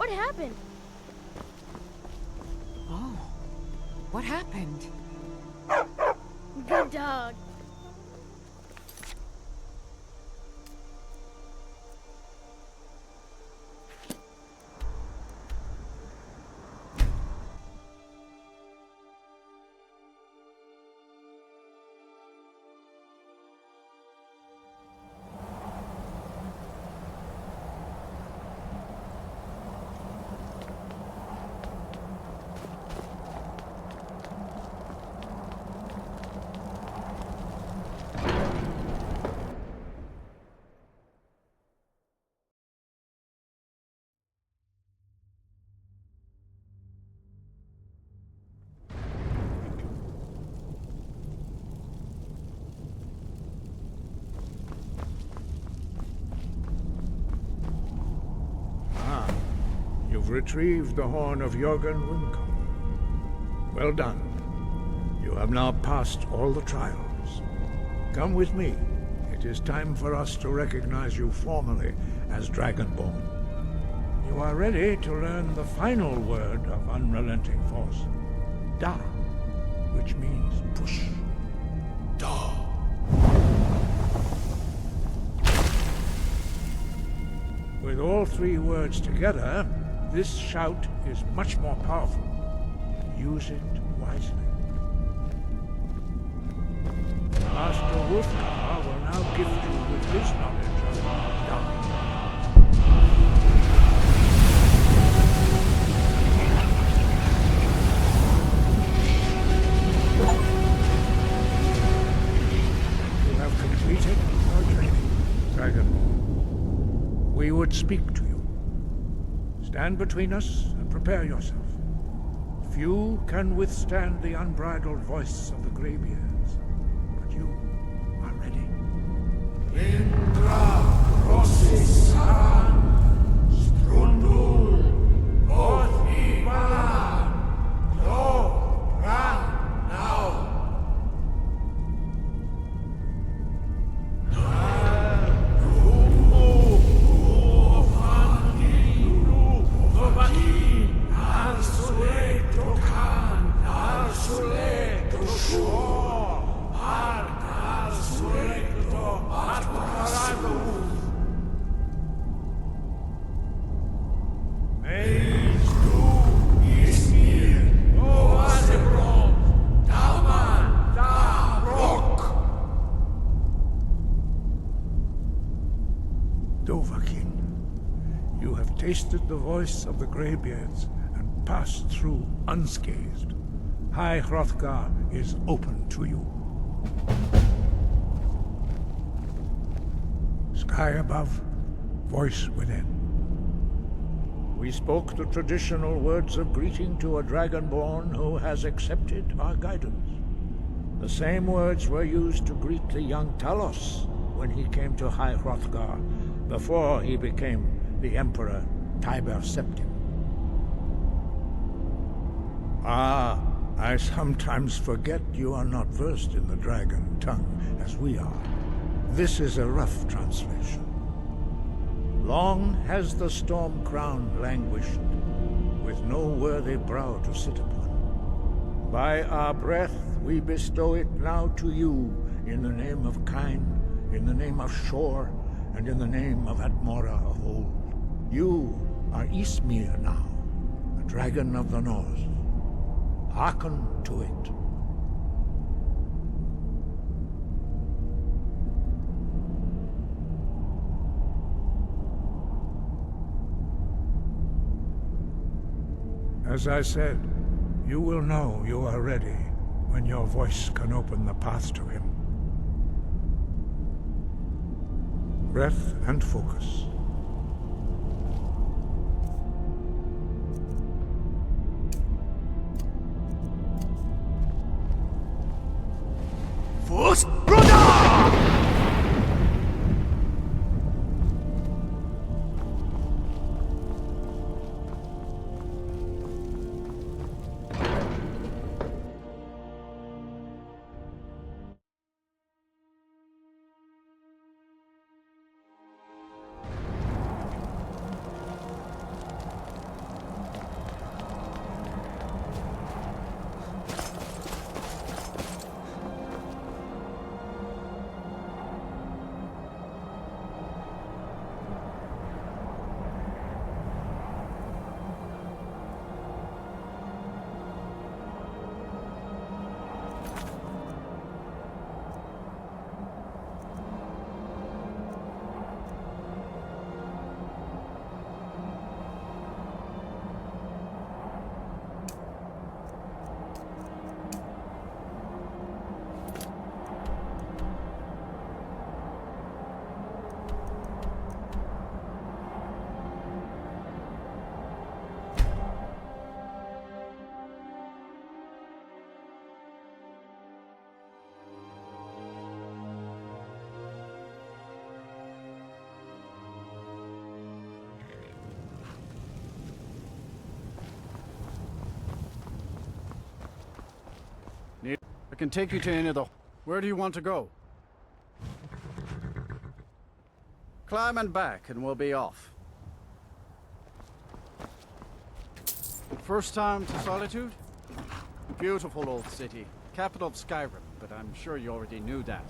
What happened? Oh, what happened? Good dog. You've retrieved the horn of Jorgen Wimcombe. Well done. You have now passed all the trials. Come with me. It is time for us to recognize you formally as Dragonborn. You are ready to learn the final word of unrelenting force. Da, which means push. Da. With all three words together, this shout is much more powerful. Use it wisely. Master Wolfgar will now gift you with his knowledge of Da. You have completed your training, Dragonborn. We would speak to you. Stand between us and prepare yourself. Few can withstand the unbridled voice of the Greybeards, but you are ready. Indra Rosisan Strundul Othibala Do Ran Now. Dovahkiin, you have tasted the voice of the Greybeards and passed through unscathed. High Hrothgar is open to you. Sky above, voice within. We spoke the traditional words of greeting to a Dragonborn who has accepted our guidance. The same words were used to greet the young Talos when he came to High Hrothgar, before he became the Emperor Tiber Septim. Ah, I sometimes forget you are not versed in the dragon tongue as we are. This is a rough translation. Long has the storm crown languished, with no worthy brow to sit upon. By our breath we bestow it now to you, in the name of Kyne, in the name of Shor, and in the name of Atmora of old. You are Ysmir now, the dragon of the North. Hearken to it. As I said, you will know you are ready when your voice can open the path to him. Breath and focus. Force Brother! I can take you to any of the... Where do you want to go? Climb and back, and we'll be off. First time to Solitude? Beautiful old city. Capital of Skyrim, but I'm sure you already knew that.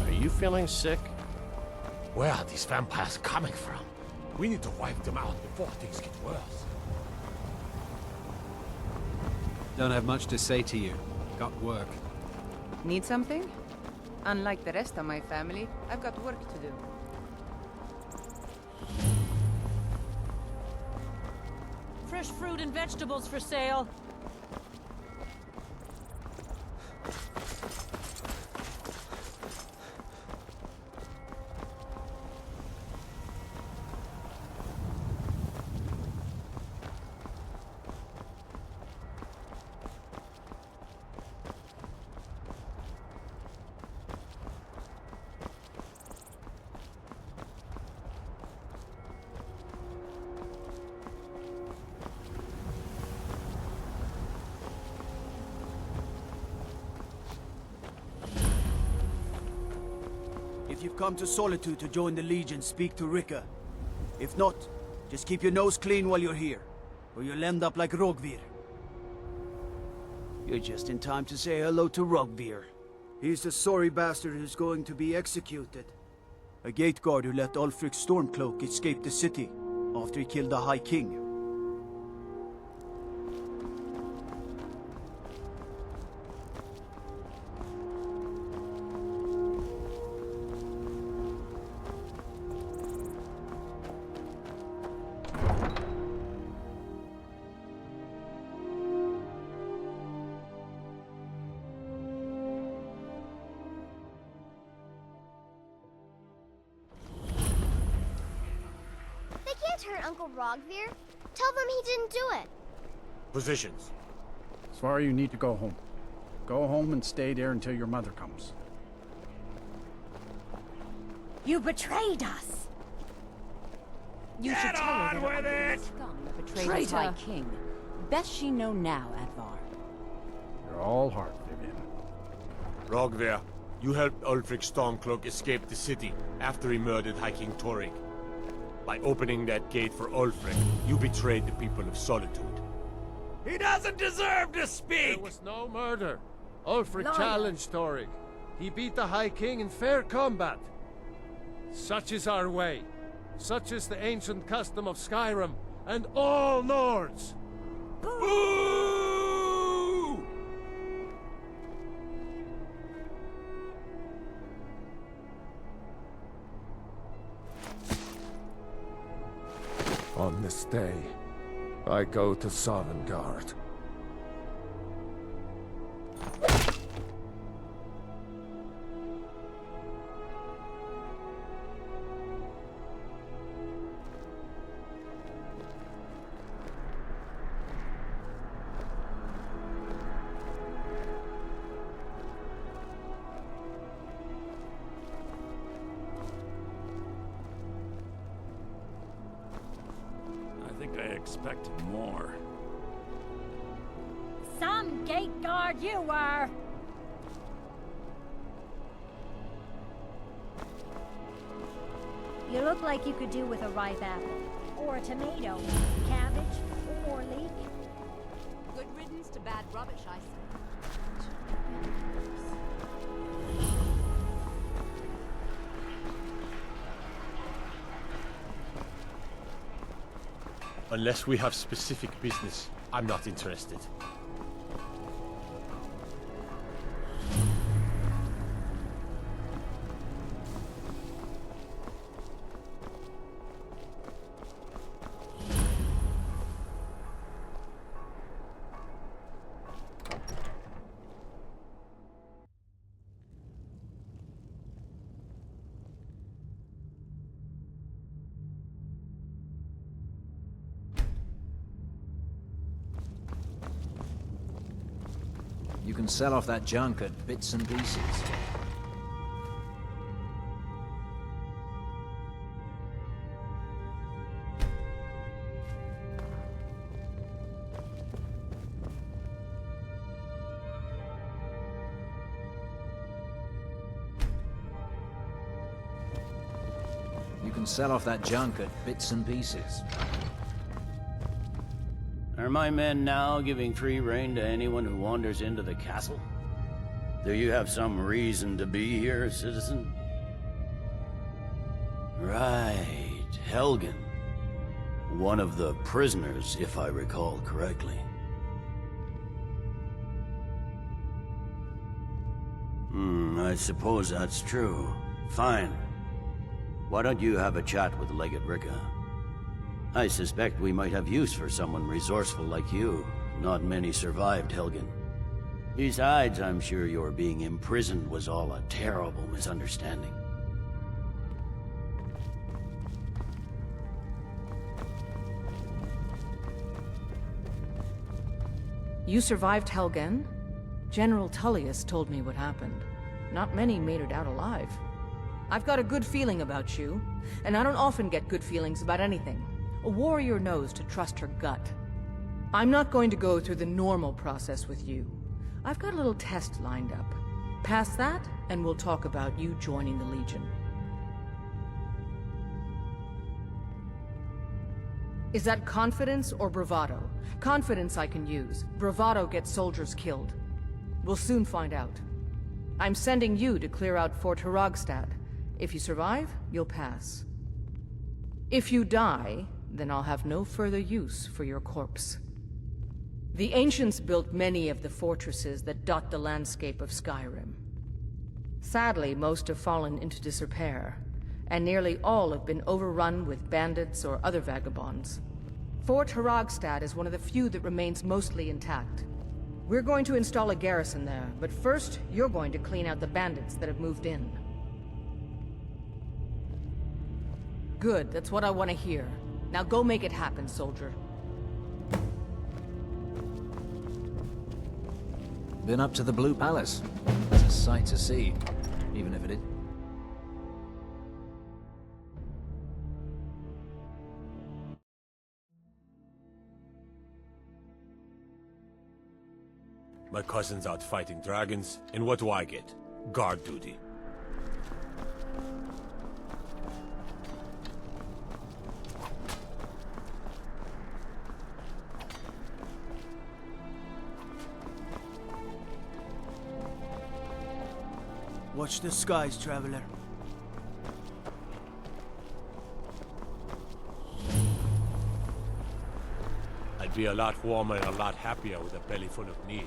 Are you feeling sick? Where are these vampires coming from? We need to wipe them out before things get worse. Don't have much to say to you. Got work. Need something? Unlike the rest of my family, I've got work to do. Fresh fruit and vegetables for sale. If you've come to Solitude to join the Legion, speak to Rika. If not, just keep your nose clean while you're here, or you'll end up like Rogvir. You're just in time to say hello to Rogvir. He's the sorry bastard who's going to be executed. A gate guard who let Ulfric Stormcloak escape the city after he killed the High King. They can't hurt Uncle Rogvir. Tell them he didn't do it. Positions. Svar, you need to go home. Go home and stay there until your mother comes. You betrayed us! You should tell her that it was scum that betrayed the High Traitor. King. Best she know now, Advar. You're all heart, Vivian. Rogvir, you helped Ulfric Stormcloak escape the city after he murdered High King Torrig. By opening that gate for Ulfric, you betrayed the people of Solitude. He doesn't deserve to speak! There was no murder. Ulfric Liar. challenged Torrig. He beat the High King in fair combat. Such is our way. Such is the ancient custom of Skyrim and all Nords. Boo! On this day, I go to Sovngarde. I think I expected more. gate guard you were! You look like you could do with a ripe apple. Or a tomato. Cabbage. Or leek. Good riddance to bad rubbish, I say. Unless we have specific business, I'm not interested. You can sell off that junk at bits and pieces. You can sell off that junk at bits and pieces. Are my men now giving free rein to anyone who wanders into the castle? Do you have some reason to be here, citizen? Right, Helgen. One of the prisoners, if I recall correctly. I suppose that's true. Fine. Why don't you have a chat with Legate Ricca? I suspect we might have use for someone resourceful like you. Not many survived Helgen. Besides, I'm sure your being imprisoned was all a terrible misunderstanding. You survived Helgen? General Tullius told me what happened. Not many made it out alive. I've got a good feeling about you, and I don't often get good feelings about anything. A warrior knows to trust her gut. I'm not going to go through the normal process with you. I've got a little test lined up. Pass that, and we'll talk about you joining the Legion. Is that confidence or bravado? Confidence I can use. Bravado gets soldiers killed. We'll soon find out. I'm sending you to clear out Fort Hrogstad. If you survive, you'll pass. If you die, then I'll have no further use for your corpse. The ancients built many of the fortresses that dot the landscape of Skyrim. Sadly, most have fallen into disrepair, and nearly all have been overrun with bandits or other vagabonds. Fort Hrogstad is one of the few that remains mostly intact. We're going to install a garrison there, but first, you're going to clean out the bandits that have moved in. Good, that's what I want to hear. Now go make it happen, soldier. Been up to the Blue Palace. It's a sight to see, even if it is. My cousin's out fighting dragons, and what do I get? Guard duty. Watch the skies, traveler. I'd be a lot warmer and a lot happier with a belly full of meat.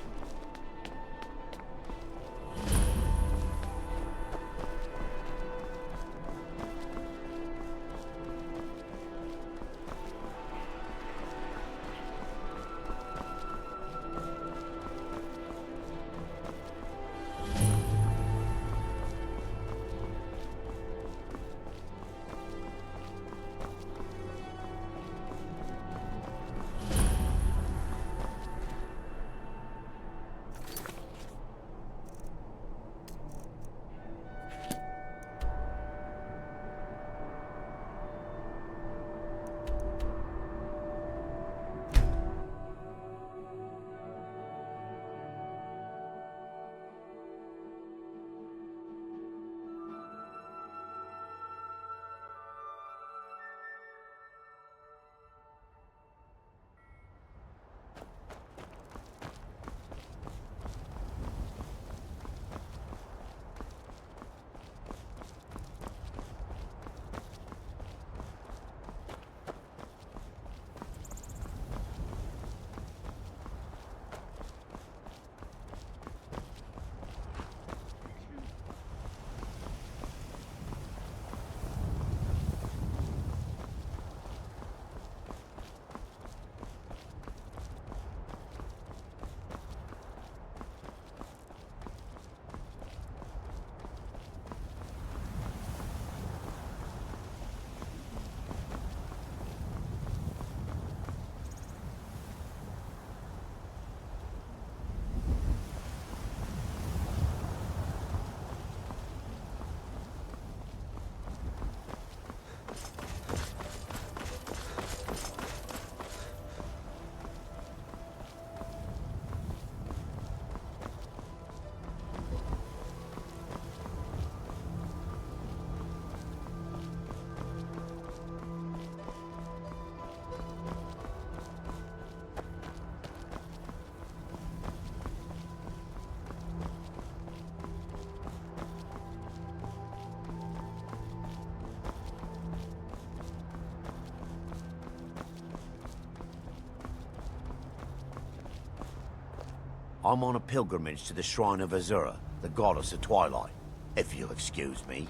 I'm on a pilgrimage to the shrine of Azura, the goddess of twilight. If you'll excuse me.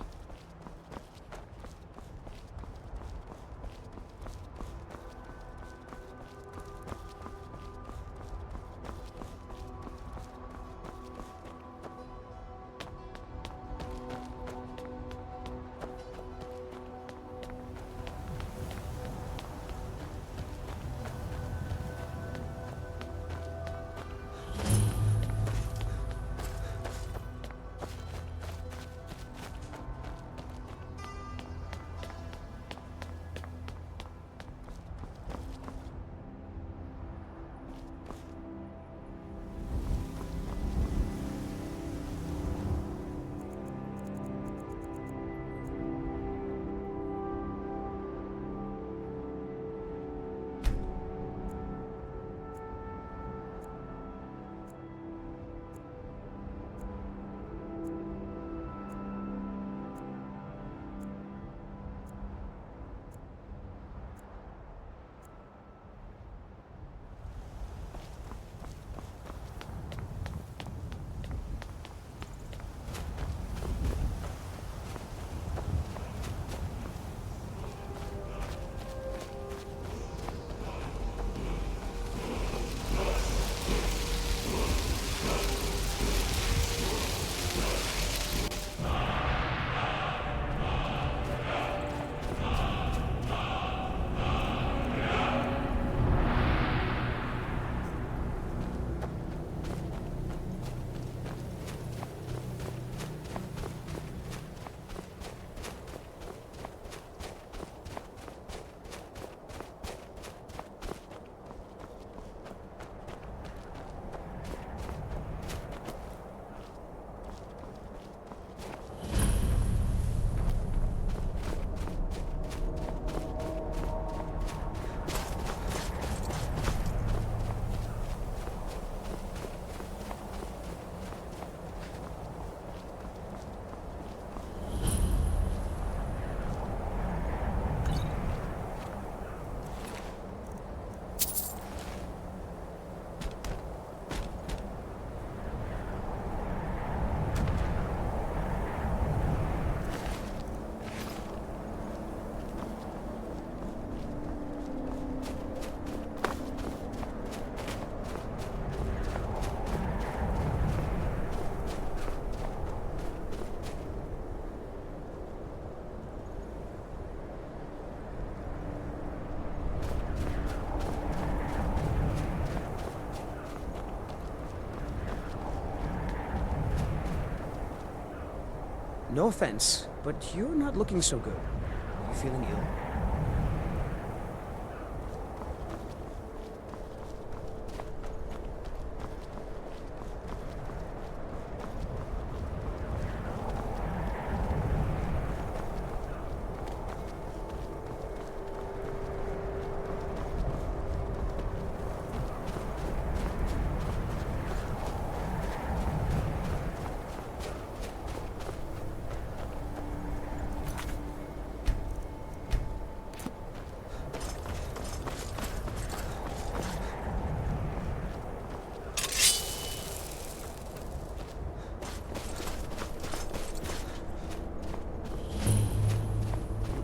No offense, but you're not looking so good. Are you feeling ill?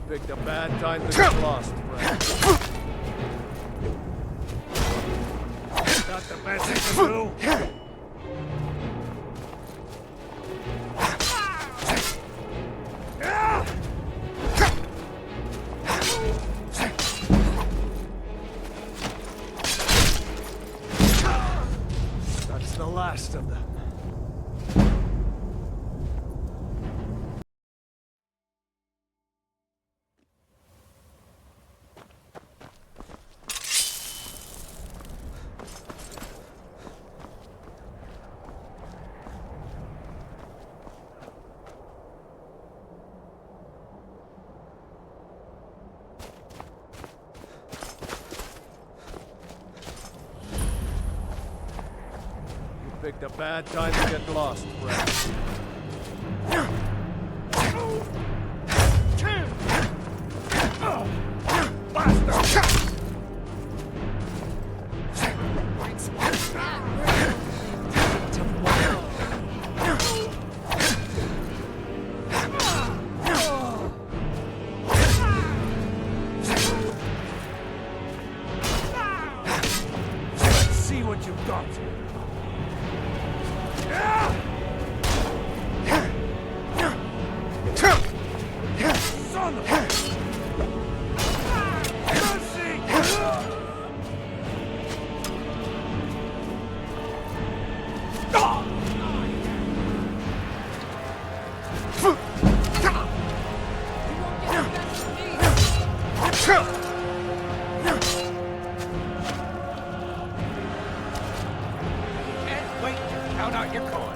Picked a bad time to get lost, friend. Not the best thing to do. That's the last of them. Picked a bad time to get lost, friend. Bastard! see what you've got. Son of a... Can't wait to count out your coin.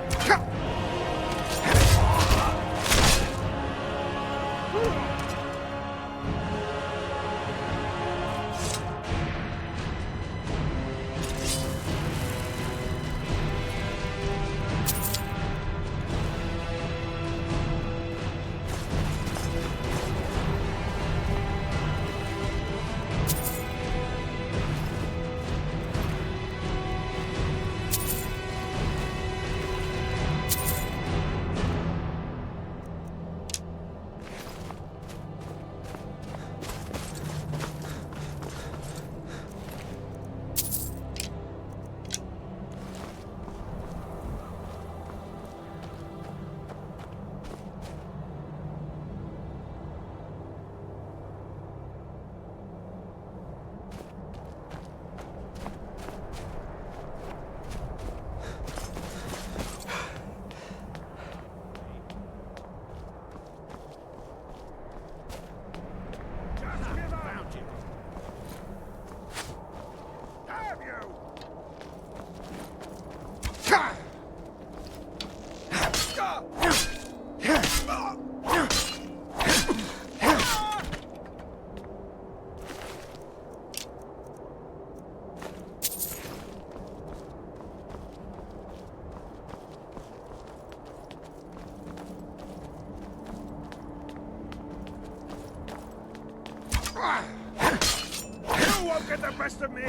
You won't get the best of me!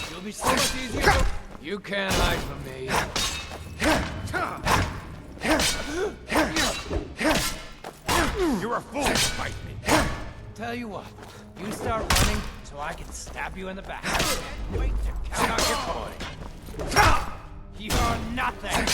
It'll be so much easier. You can't hide from me. You're You're a fool to fight me. Tell you what, you start running so I can stab you in the back. Wait to count out your coin. You're nothing.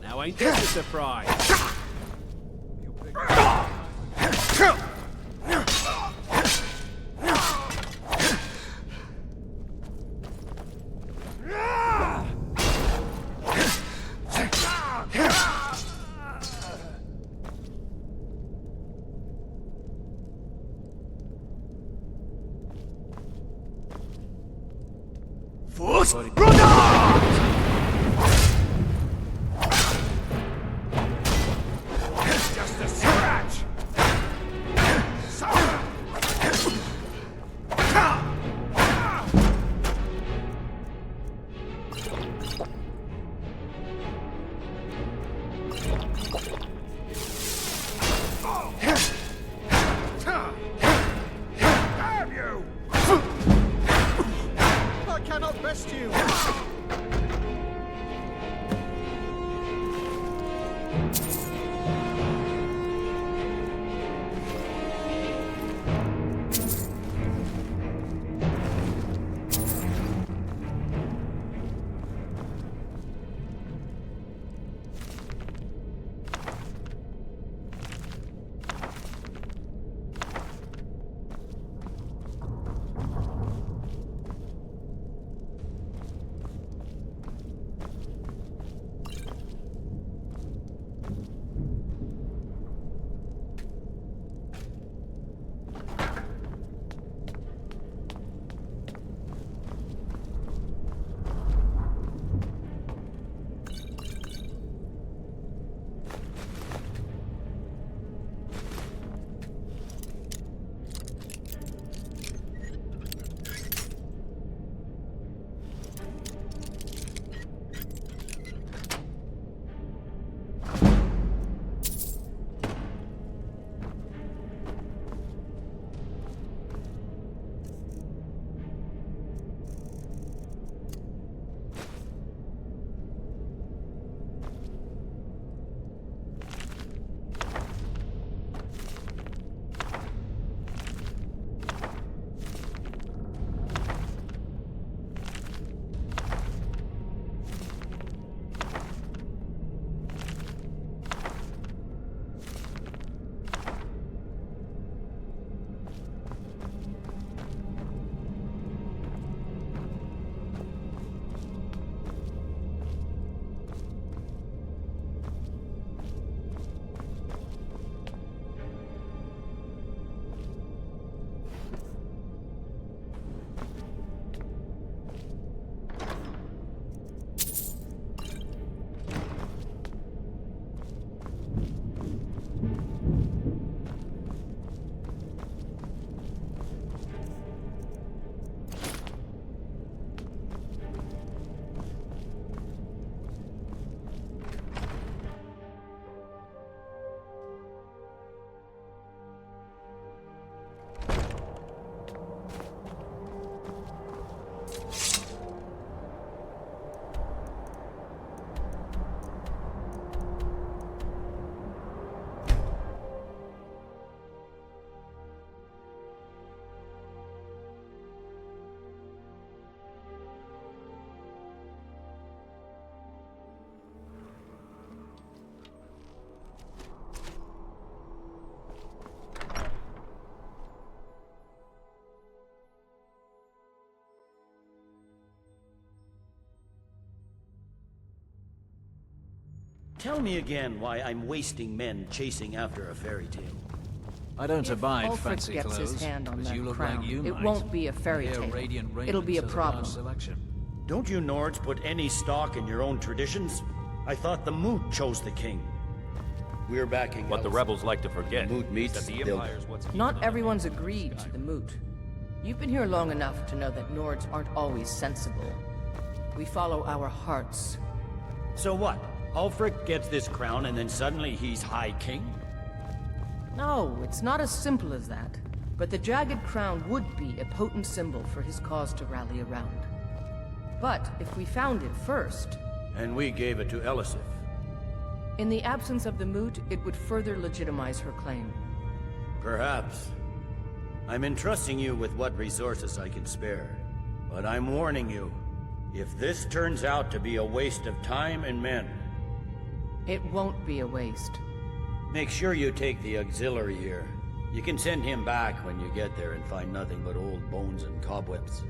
Now ain't this a surprise? Just a scratch! Damn you! I cannot best you! Tell me again why I'm wasting men chasing after a fairy tale. I don't abide Ulfric fancy gets clothes, his hand on but that you look crown, like you it might. won't be a fairy Here, tale. radiant It'll be a raiments has large problem. selection. Don't you Nords put any stock in your own traditions? I thought the Moot chose the king. We're backing What the rebels like to forget Moot is meets that the they'll- Empire's what's keeping Not them everyone's ahead of agreed to Skyrim. the moot. You've been here long enough to know that Nords aren't always sensible. We follow our hearts. So what? Ulfric gets this crown and then suddenly he's High King? No, it's not as simple as that. But the Jagged Crown would be a potent symbol for his cause to rally around. But if we found it first, And we gave it to Elisif. in the absence of the moot, it would further legitimize her claim. Perhaps. I'm entrusting you with what resources I can spare. But I'm warning you, if this turns out to be a waste of time and men, It won't be a waste. make sure you take the auxiliary here. You can send him back when you get there and find nothing but old bones and cobwebs.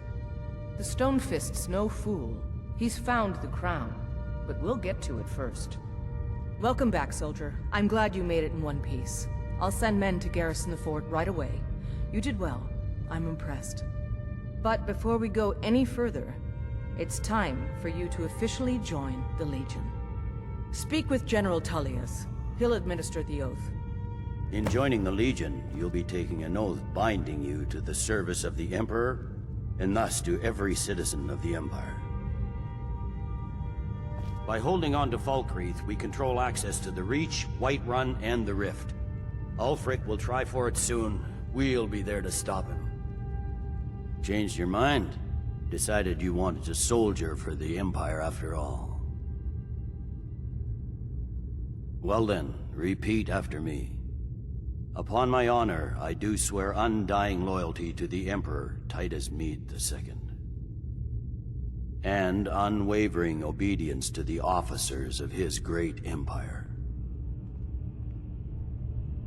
The Stonefist's no fool. He's found the crown, but we'll get to it first. Welcome back, soldier. I'm glad you made it in one piece. I'll send men to garrison the fort right away. You did well. I'm impressed. But before we go any further, it's time for you to officially join the Legion. Speak with General Tullius. He'll administer the oath. In joining the Legion, you'll be taking an oath binding you to the service of the Emperor, and thus to every citizen of the Empire. By holding on to Falkreath, we control access to the Reach, Whiterun, and the Rift. Ulfric will try for it soon. We'll be there to stop him. Changed your mind? Decided you wanted to soldier for the Empire after all. Well then, repeat after me. Upon my honor, I do swear undying loyalty to the Emperor Titus Mede II. And unwavering obedience to the officers of his great empire.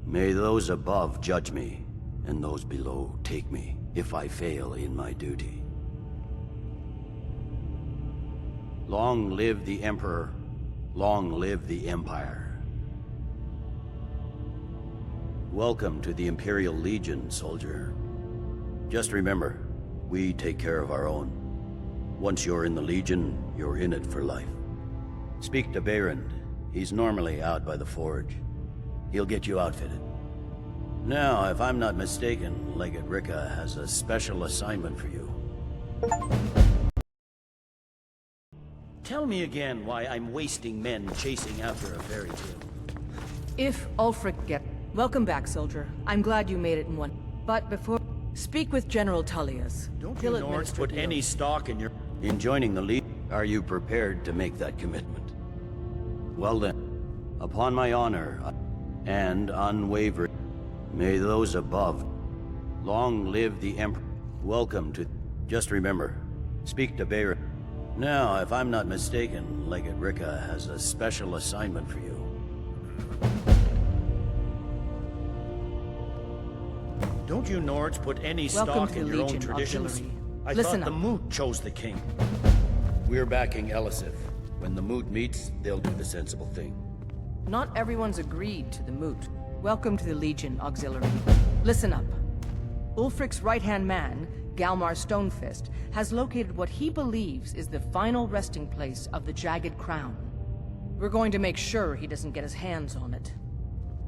May those above judge me, and those below take me, if I fail in my duty. Long live the Emperor, long live the Empire. Welcome to the Imperial Legion, soldier. Just remember, we take care of our own. Once you're in the Legion, you're in it for life. Speak to Behrend. He's normally out by the forge. He'll get you outfitted. Now, if I'm not mistaken, Legate Ricka has a special assignment for you. Tell me again why I'm wasting men chasing after a fairy tale. If Ulfric Welcome back, soldier. I'm glad you made it in one. But before... Speak with General Tullius. Don't He'll you Nords administer put the any oath. stock in in joining the Legion? Are you prepared to make that commitment? Well then, upon my honor and unwavering, may those above long live the Emperor. Welcome to... Just remember, speak to Behrend. Now, if I'm not mistaken, Legate Ricka has a special assignment for you. Don't you Nords put any Welcome stock to in the your own Legion traditions? Auxiliary. I Listen thought the up. Moot chose the king. We're backing Elisif. When the Moot meets, they'll do the sensible thing. Not everyone's agreed to the moot. Welcome to the Legion Auxiliary. Listen up. Ulfric's right-hand man, Galmar Stonefist, has located what he believes is the final resting place of the Jagged Crown. We're going to make sure he doesn't get his hands on it.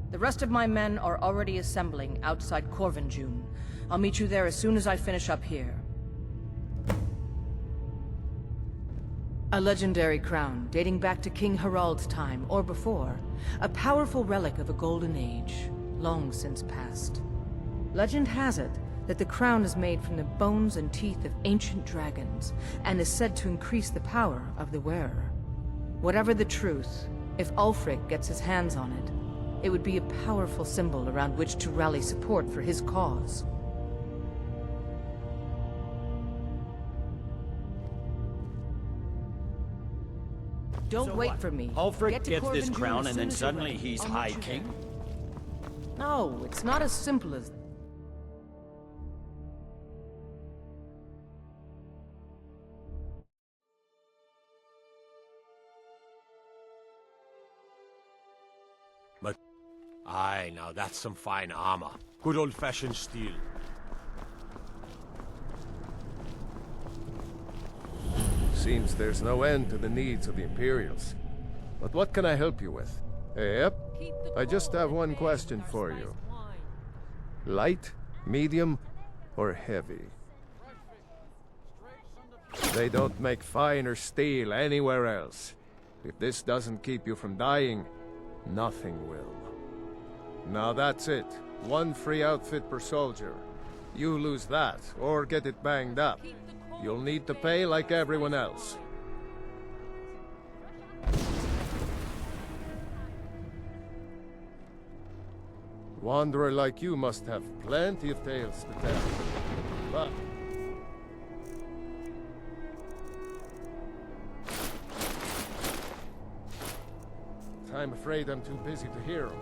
The rest of my men are already assembling outside Corvinjune. I'll meet you there as soon as I finish up here. A legendary crown dating back to King Harald's time, or before. A powerful relic of a golden age, long since past. Legend has it that the crown is made from the bones and teeth of ancient dragons, and is said to increase the power of the wearer. Whatever the truth, if Ulfric gets his hands on it, it would be a powerful symbol around which to rally support for his cause. Don't wait for me. Ulfric Get to gets this Corvinjune crown as and soon then as you're suddenly ready. he's I'll meet High you King? there. No, it's not as simple as... Aye, now that's some fine armor. Good old-fashioned steel. Seems there's no end to the needs of the Imperials. But what can I help you with? Yep. I just have one question for you. Light, medium, or heavy? They don't make finer steel anywhere else. If this doesn't keep you from dying, nothing will. Now that's it. One free outfit per soldier. You lose that, or get it banged up. You'll need to pay like everyone else. Wanderer like you must have plenty of tales to tell. But I'm afraid I'm too busy to hear 'em.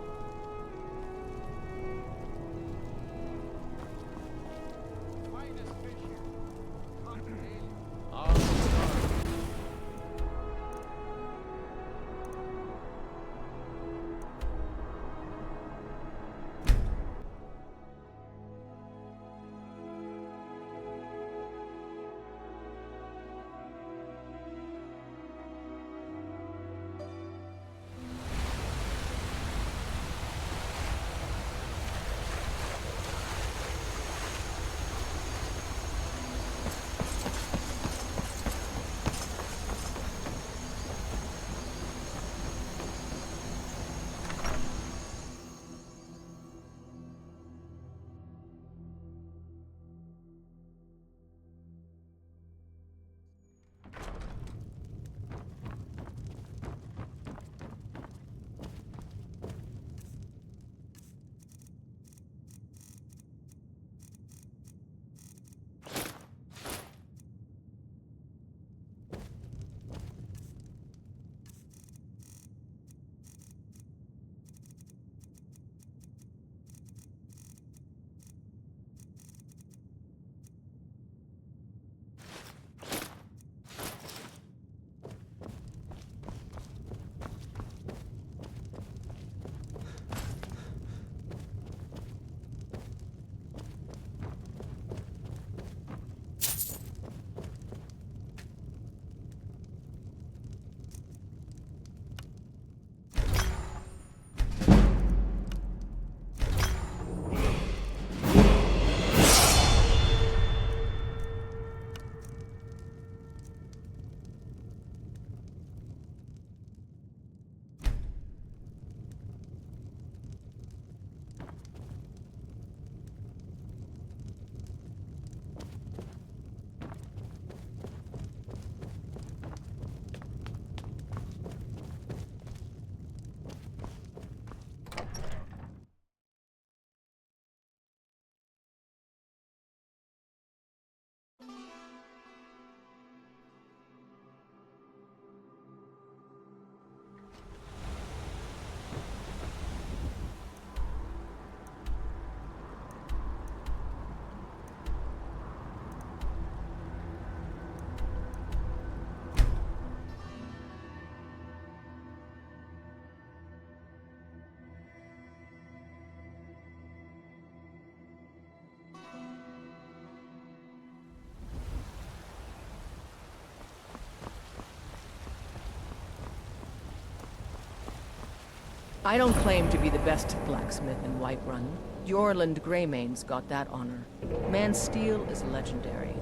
I don't claim to be the best blacksmith in Whiterun. Jorland Greymane's got that honor. Man's steel is legendary.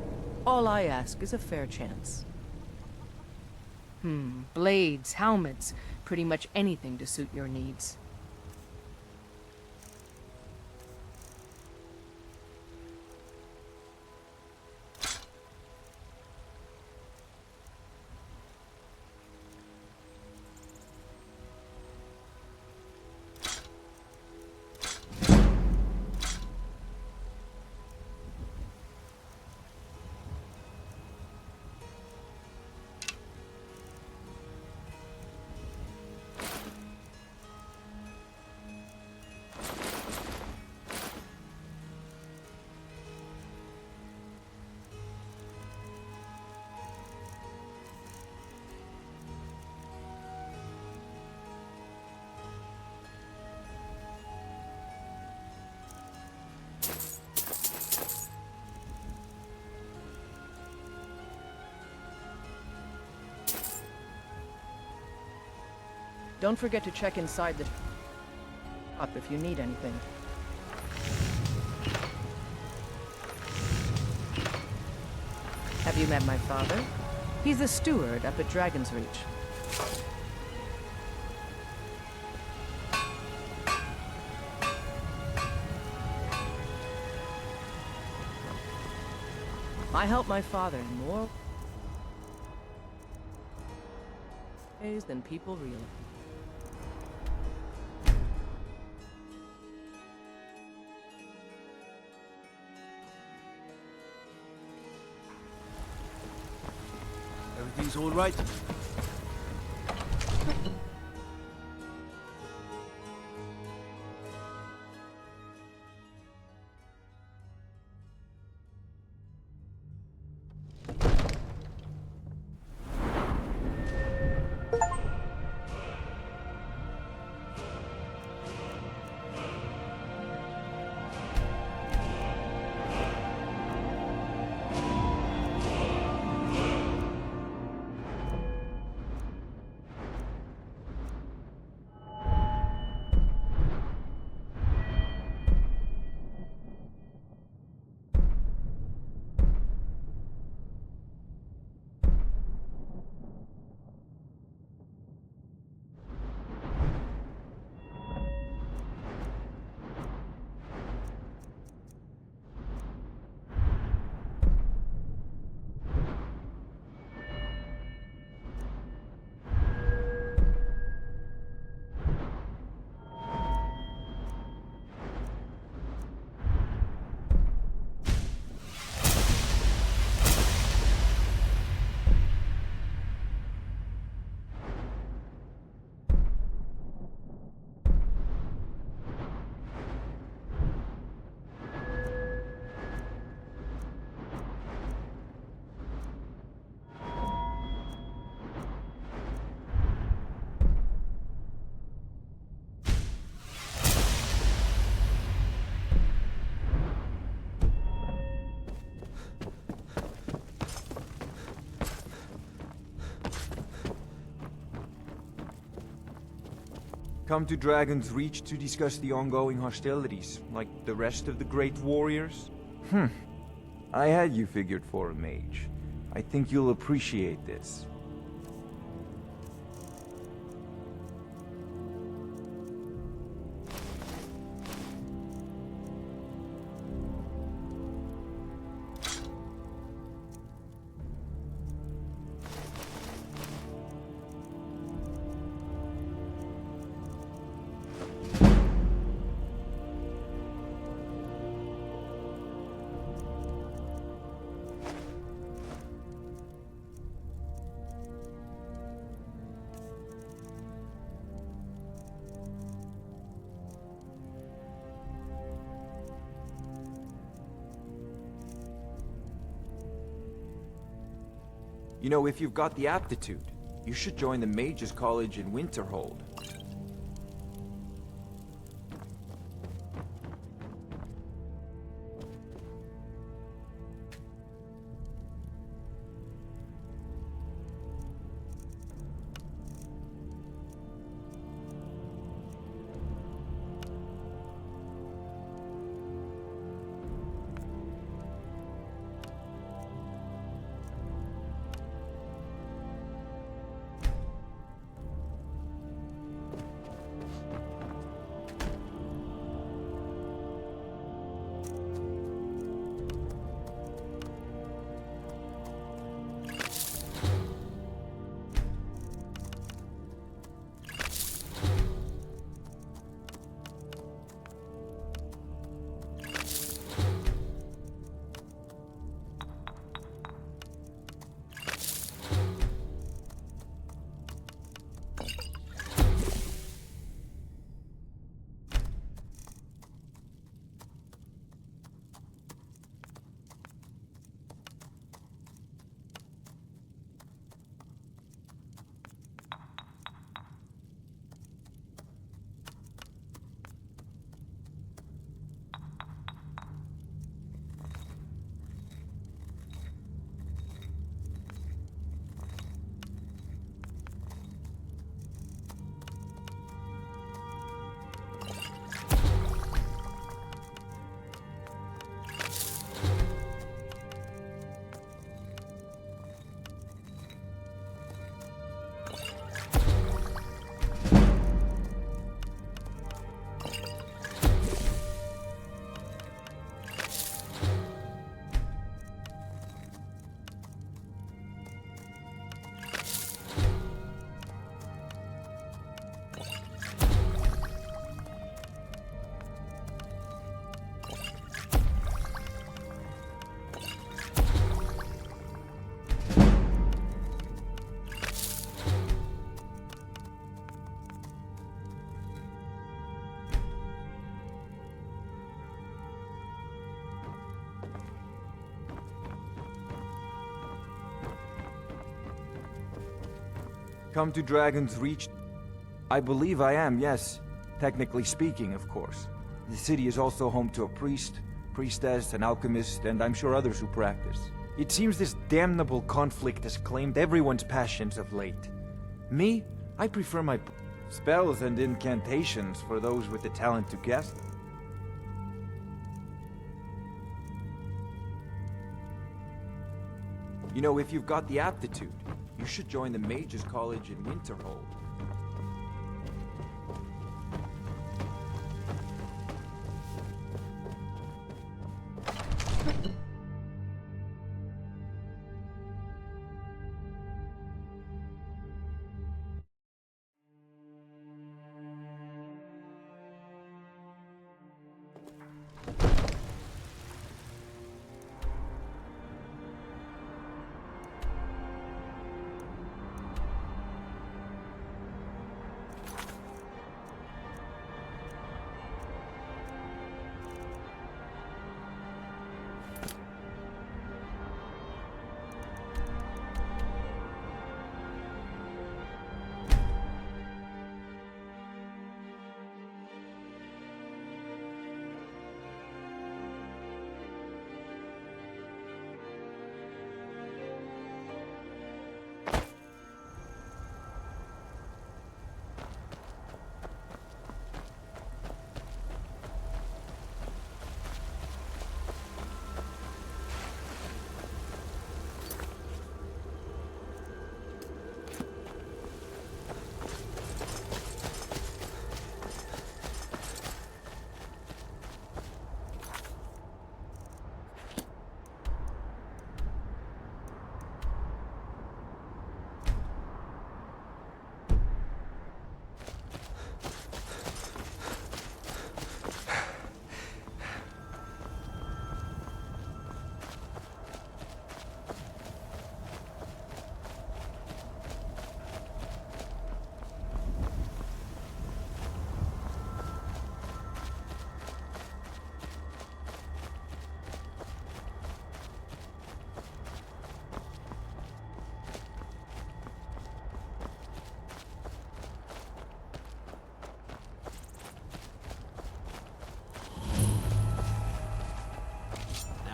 All I ask is a fair chance. Blades, helmets, pretty much anything to suit your needs. Don't forget to check inside the shop if you need anything. Have you met my father? He's the steward up at Dragon's Reach. I help my father in more ways than people realize. Everything's all right? Come to Dragon's Reach to discuss the ongoing hostilities, like the rest of the great warriors? I had you figured for a mage. I think you'll appreciate this. You know, if you've got the aptitude, you should join the Mages College in Winterhold. Come to Dragon's Reach? I believe I am, yes. Technically speaking, of course. The city is also home to a priest, priestess, an alchemist, and I'm sure others who practice. It seems this damnable conflict has claimed everyone's passions of late. Me? I prefer my spells and incantations for those with the talent to cast them. You know, if you've got the aptitude, you should join the Mages College in Winterhold.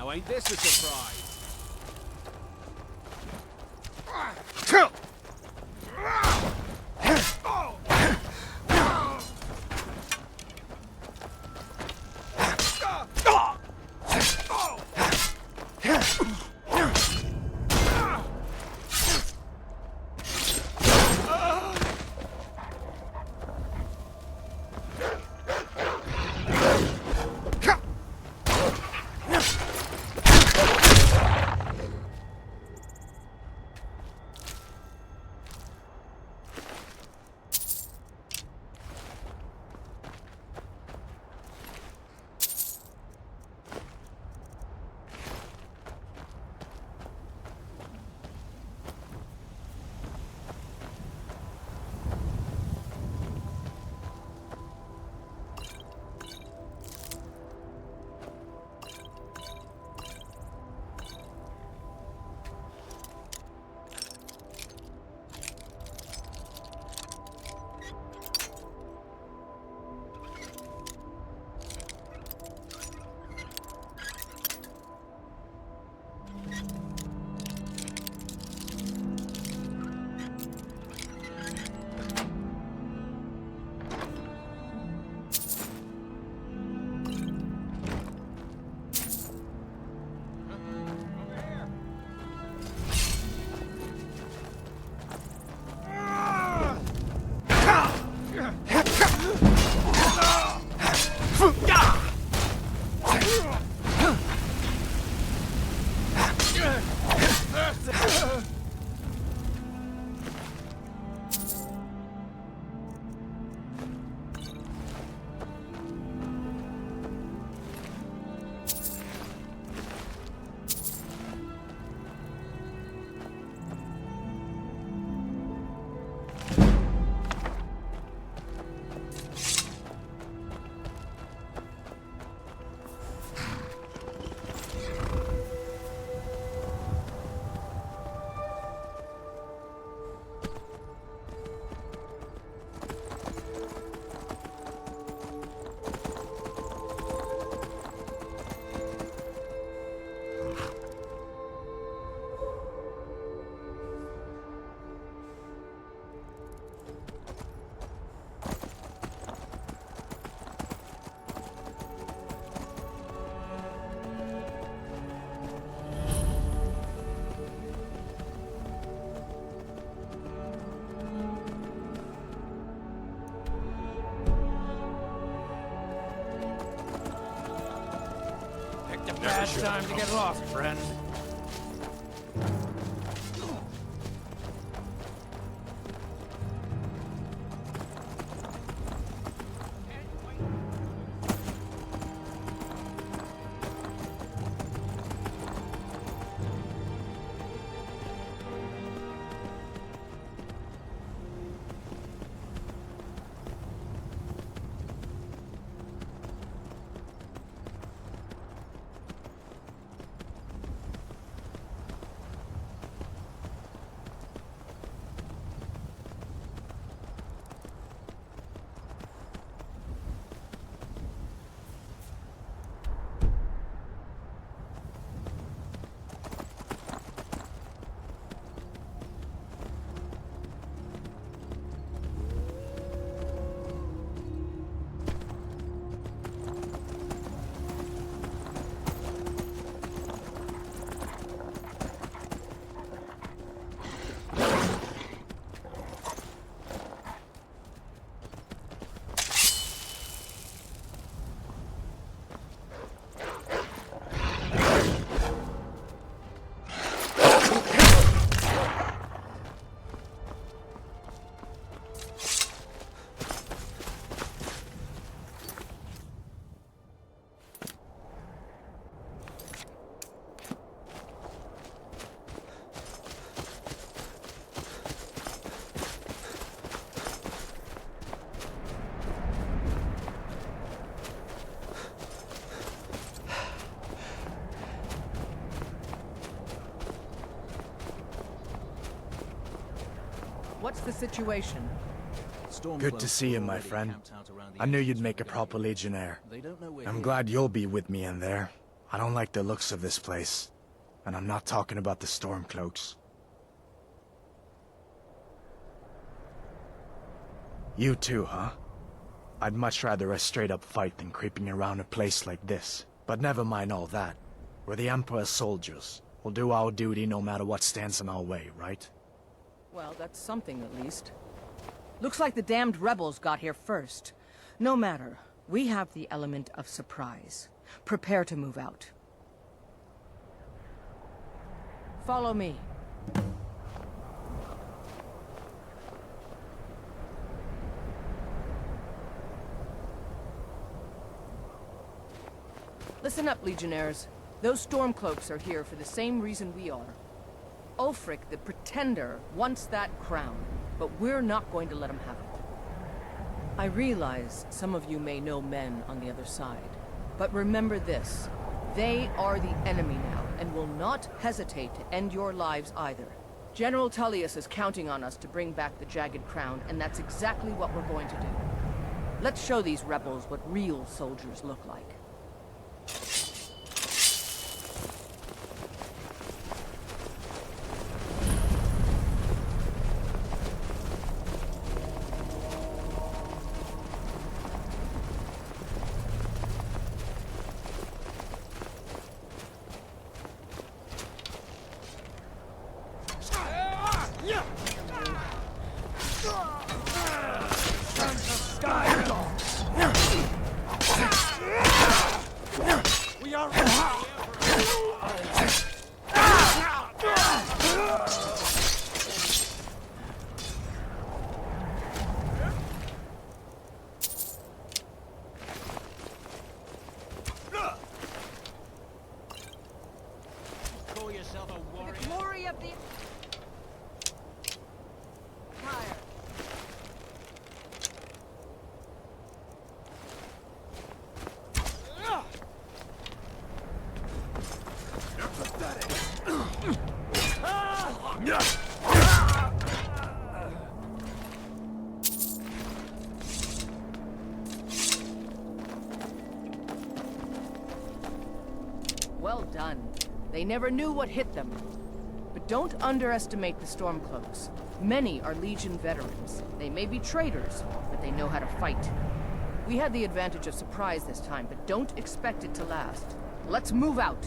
Now ain't this a surprise? bad time to get lost, friend. What's the situation? Good to see you, my friend. I knew you'd make a proper legionnaire. I'm glad you'll be with me in there. I don't like the looks of this place. And I'm not talking about the Stormcloaks. You too, huh? I'd much rather a straight-up fight than creeping around a place like this. But never mind all that. We're the Emperor's soldiers. We'll do our duty no matter what stands in our way, right? Well, that's something at least. Looks like the damned rebels got here first. No matter. We have the element of surprise. Prepare to move out. Follow me. Listen up, Legionnaires. Those Stormcloaks are here for the same reason we are. Ulfric, the Pretender, wants that crown, but we're not going to let him have it. I realize some of you may know men on the other side, but remember this. They are the enemy now, and will not hesitate to end your lives either. General Tullius is counting on us to bring back the Jagged Crown, and that's exactly what we're going to do. Let's show these rebels what real soldiers look like. Well done. They never knew what hit them. But don't underestimate the Stormcloaks. Many are Legion veterans. They may be traitors, but they know how to fight. We had the advantage of surprise this time, but don't expect it to last. Let's move out.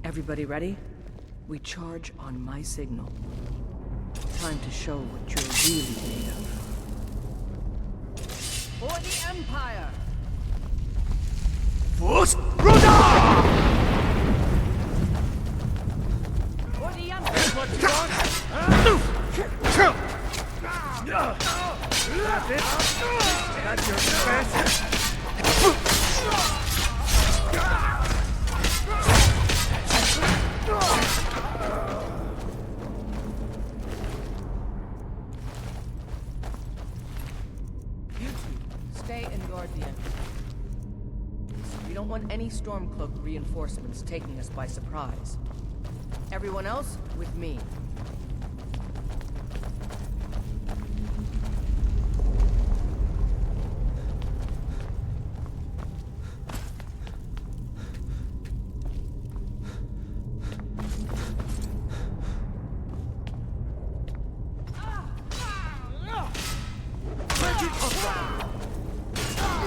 Everybody ready? We charge on my signal. Time to show what you're really made of. For the Empire! Force For the Empire! That's what you want? That's it? That's your best? You two, stay and guard the entrance. We don't want any Stormcloak reinforcements taking us by surprise. Everyone else, with me.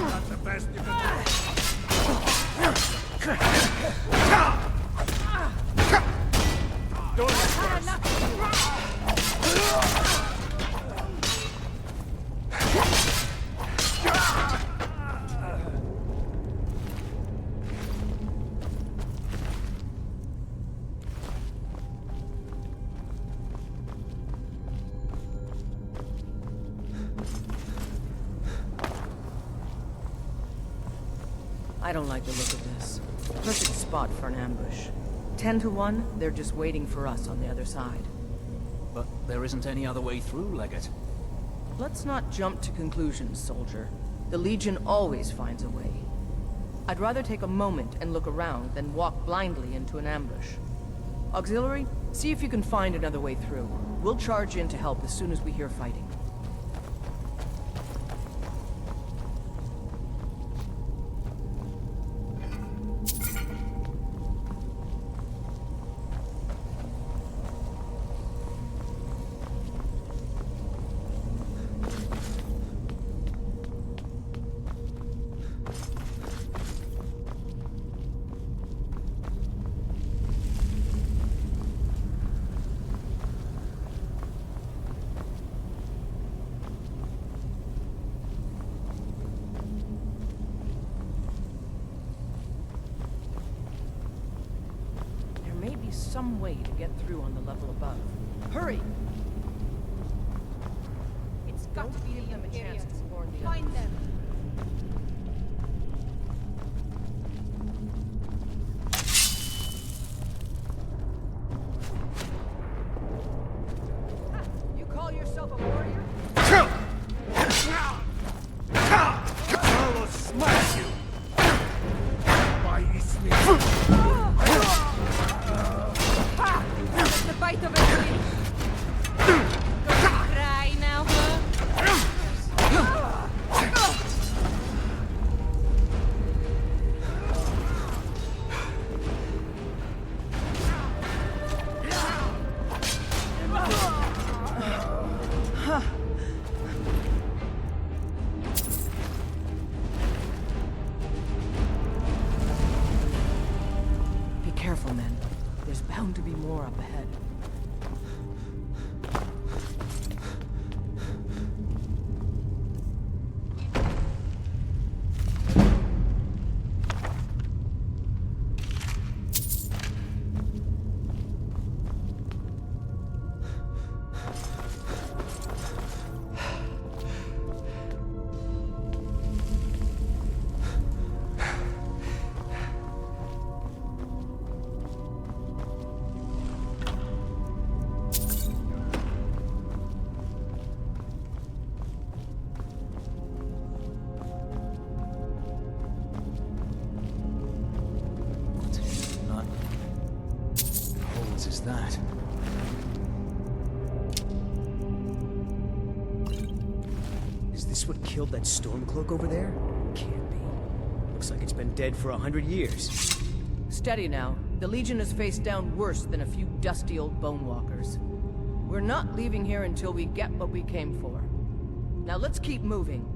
That's the best you can do. Doing it first. I don't like the look of this. Perfect spot for an ambush. 10 to 1, they're just waiting for us on the other side. But there isn't any other way through, Legate. Let's not jump to conclusions, soldier. The Legion always finds a way. I'd rather take a moment and look around than walk blindly into an ambush. Auxiliary, see if you can find another way through. We'll charge in to help as soon as we hear fighting. Some way to get through on the level above. Hurry! It's got to be Give them a chance to warn the Find others. them. You call yourself a warrior? I will smash you! Why is me? That's the bite of a tree. Don't cry now, huh? Be careful, men. There's bound to be more up ahead. That. Is this what killed that Stormcloak over there? Can't be. Looks like it's been dead for 100 years. Steady now. The Legion has faced down worse than a few dusty old bone walkers. We're not leaving here until we get what we came for. Now let's keep moving.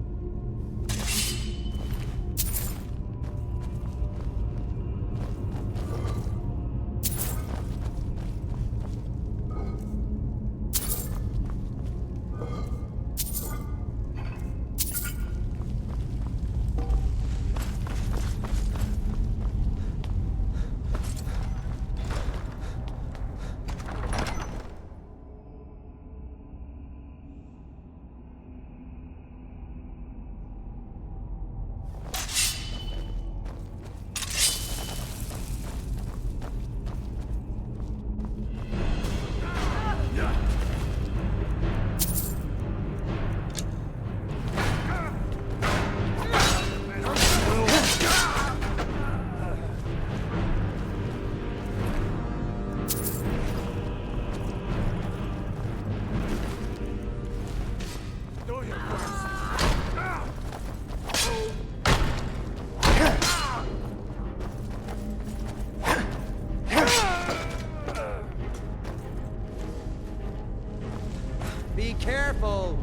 careful!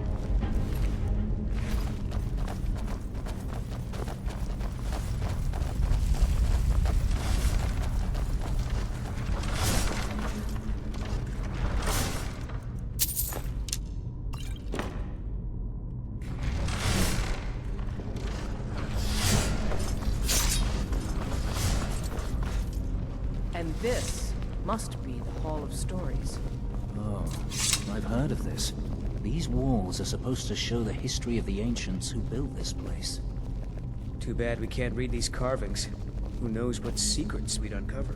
And this must be the Hall of Stories. Oh, I've heard of this. These walls are supposed to show the history of the ancients who built this place. Too bad we can't read these carvings. Who knows what secrets we'd uncover.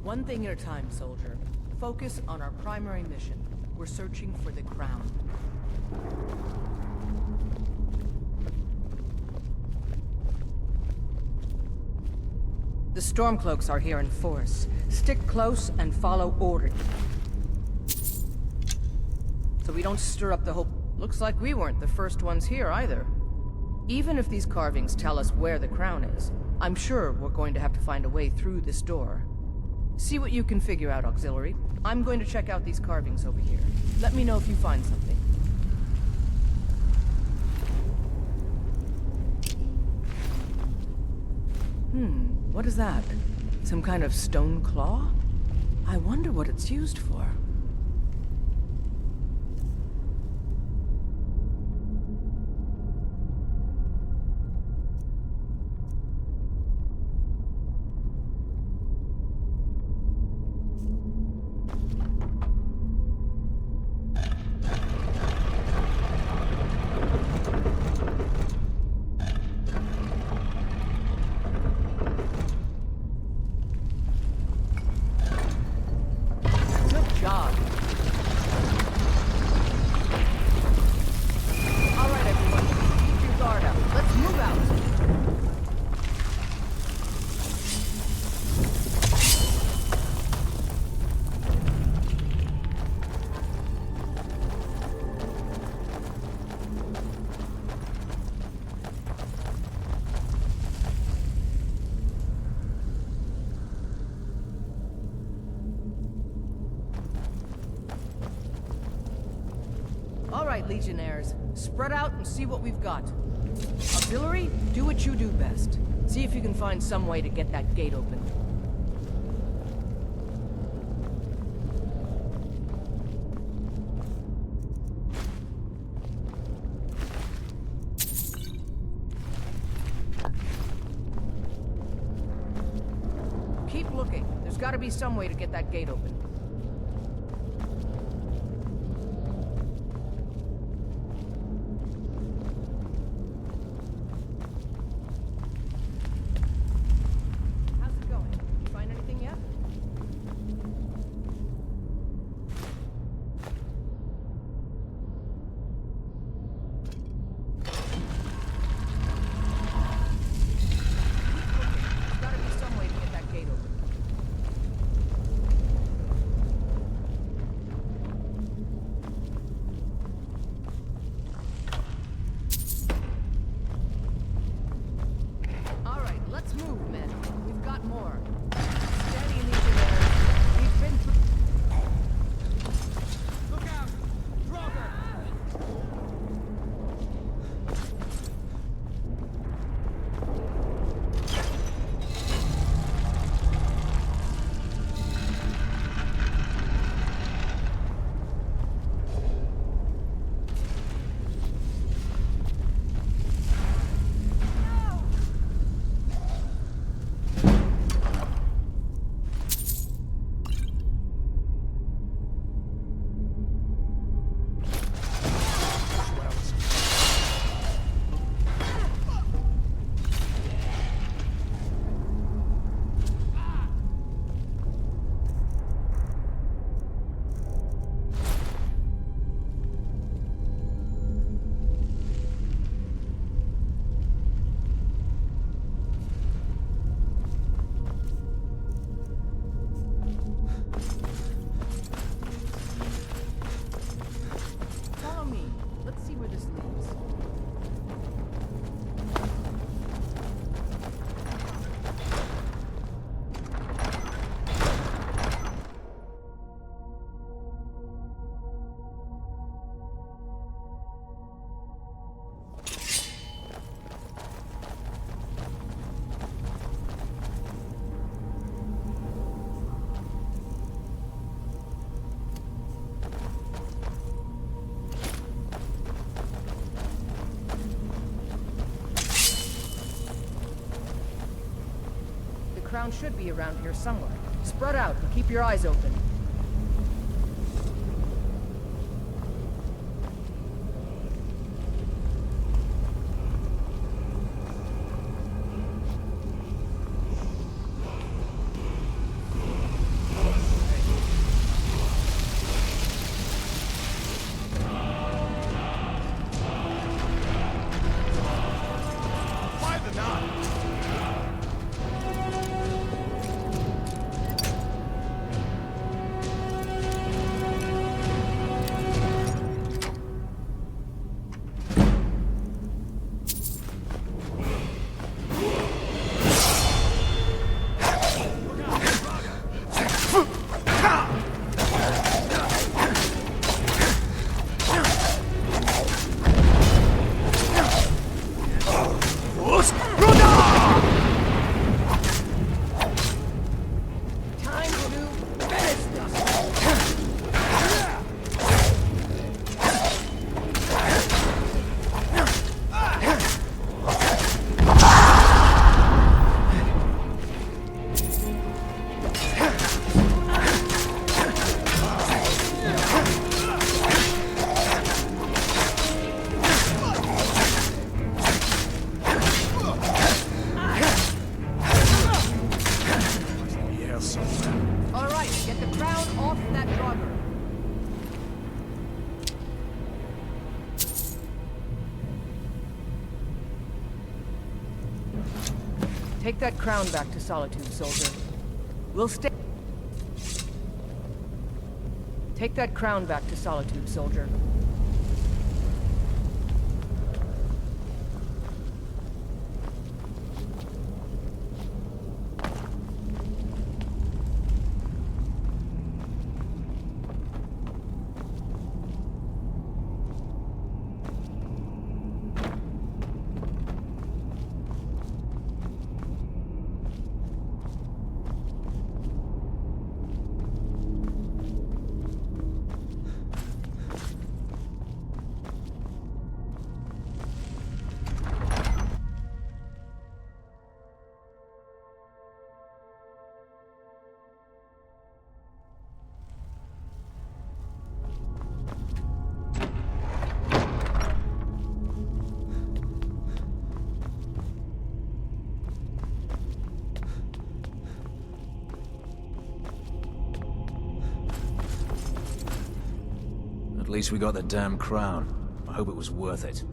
One thing at a time, soldier. Focus on our primary mission. We're searching for the crown. The Stormcloaks are here in force. Stick close and follow orderly. So we don't stir up the whole... Looks like we weren't the first ones here either. Even if these carvings tell us where the crown is, I'm sure we're going to have to find a way through this door. See what you can figure out, Auxiliary. I'm going to check out these carvings over here. Let me know if you find something. What is that? Some kind of stone claw? I wonder what it's used for. All right, Legionnaires. Spread out and see what we've got. Auxiliary, do what you do best. See if you can find some way to get that gate open. Keep looking. There's got to be some way to get that gate open. crown should be around here somewhere. Spread out and keep your eyes open. Take that crown back to Solitude, soldier. We'll stay... Take that crown back to Solitude, soldier. At least we got the damn crown. I hope it was worth it.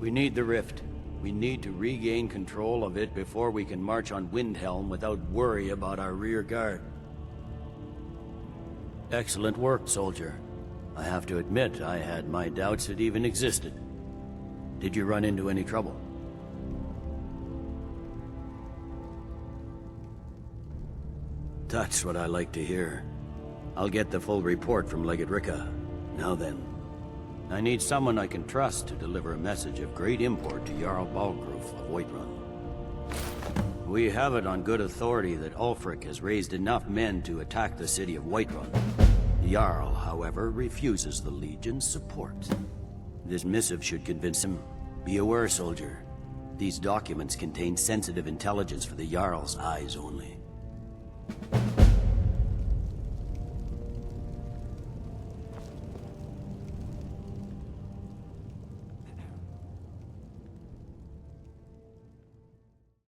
We need the rift. We need to regain control of it before we can march on Windhelm without worry about our rear guard. Excellent work, soldier. I have to admit, I had my doubts it even existed. Did you run into any trouble? That's what I like to hear. I'll get the full report from Legate Ricca. Now then, I need someone I can trust to deliver a message of great import to Jarl Balgruf of Whiterun. We have it on good authority that Ulfric has raised enough men to attack the city of Whiterun. The Jarl, however, refuses the Legion's support. This missive should convince him. Be aware, soldier. These documents contain sensitive intelligence for the Jarl's eyes only.